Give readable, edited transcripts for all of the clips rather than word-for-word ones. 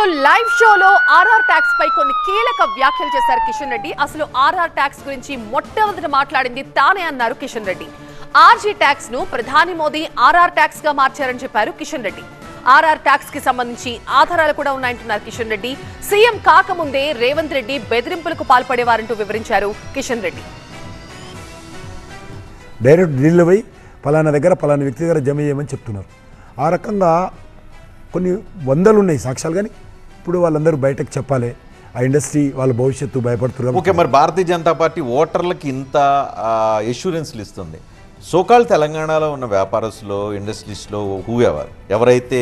అంటూ లైవ్ షోలో RR tax పై కొన్ని కీలక వ్యాఖ్యలు చేశారు కిషన్ రెడ్డి. అసలు ఆర్ఆర్ ట్యాక్స్ గురించి మొట్టమొదట మాట్లాడింది తానే అన్నారు కిషన్ రెడ్డి. ఆర్జీ ట్యాక్స్ ను ప్రధాని మోదీ ఆర్ఆర్ ట్యాక్స్ గా మార్చారని చెప్పారు కిషన్ రెడ్డి. ఆర్ఆర్ ట్యాక్స్ కి సంబంధించి ఆధారాలు కూడా ఉన్నాయంటున్నారు కిషన్ రెడ్డి. సీఎం కాకముందే రేవంత్ రెడ్డి బెదిరింపులకు పాల్పడేవారంటూ వివరించారు కిషన్ రెడ్డి. డైరెక్ట్ ఢిల్లీ పోయి పలానా దగ్గర పలానా వ్యక్తి దగ్గర జమ చేయమని చెప్తున్నారు. ఆ రకంగా కొన్ని వందలు ఉన్నాయి సాక్ష్యాలు. కానీ ఇప్పుడు వాళ్ళందరూ బయటకు చెప్పాలి. ఆ ఇండస్ట్రీ వాళ్ళ భవిష్యత్తు భయపడుతున్నారు. ఓకే, మరి భారతీయ జనతా పార్టీ ఓటర్లకి ఇంత ఎష్యూరెన్స్లు ఇస్తుంది. సోకాల్ తెలంగాణలో ఉన్న వ్యాపారస్తులు, ఇండస్ట్రీస్లో ఎవరైతే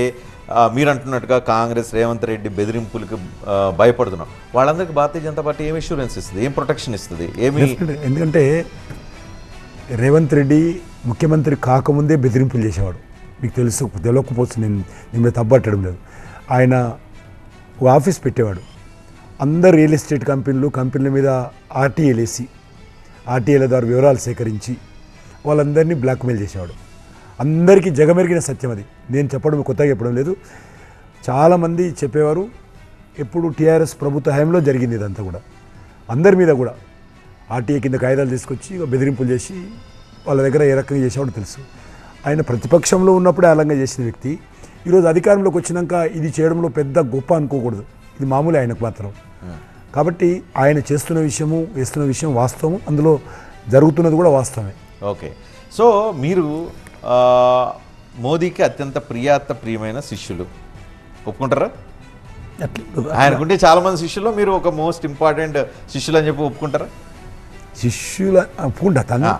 మీరు అంటున్నట్టుగా కాంగ్రెస్ రేవంత్ రెడ్డి బెదిరింపులకు భయపడుతున్నారు, వాళ్ళందరికీ భారతీయ జనతా పార్టీ ఏం ఎష్యూరెన్స్ ఇస్తుంది, ఏం ప్రొటెక్షన్ ఇస్తుంది? ఎందుకంటే రేవంత్ రెడ్డి ముఖ్యమంత్రి కాకముందే బెదిరింపులు చేసేవాడు. మీకు తెలియకపోవచ్చు, నేను మీద తప్పట్టడం లేదు. ఆయన ఒక ఆఫీస్ పెట్టేవాడు. అందరు రియల్ ఎస్టేట్ కంపెనీల మీద ఆర్టీఏలు వేసి ఆర్టీఏల ద్వారా వివరాలు సేకరించి వాళ్ళందరినీ బ్లాక్మెయిల్ చేసేవాడు. అందరికీ జగమెరిగిన సత్యం అది. నేను చెప్పడం కొత్తగా చెప్పడం లేదు. చాలామంది చెప్పేవారు. ఎప్పుడు టీఆర్ఎస్ ప్రభుత్వ హయాంలో జరిగింది ఇదంతా కూడా. అందరి మీద కూడా ఆర్టీఏ కింద కాయిదాలు తీసుకొచ్చి బెదిరింపులు చేసి వాళ్ళ దగ్గర ఏ రకంగా చేసేవాడు తెలుసు. ఆయన ప్రతిపక్షంలో ఉన్నప్పుడే అలాగే చేసిన వ్యక్తి ఈరోజు అధికారంలోకి వచ్చినాక ఇది చేయడంలో పెద్ద గొప్ప అనుకోకూడదు. ఇది మామూలు ఆయనకు మాత్రం. కాబట్టి ఆయన చేస్తున్న విషయము వేస్తున్న విషయం వాస్తవం, అందులో జరుగుతున్నది కూడా వాస్తవమే. ఓకే, సో మీరు మోదీకి అత్యంత ప్రియమైన శిష్యులు ఒప్పుకుంటారా? ఆయనకుంటే చాలామంది శిష్యుల్లో మీరు ఒక మోస్ట్ ఇంపార్టెంట్ శిష్యులు అని చెప్పి ఒప్పుకుంటారా? శిష్యుల ఒప్పుకుంటా. తను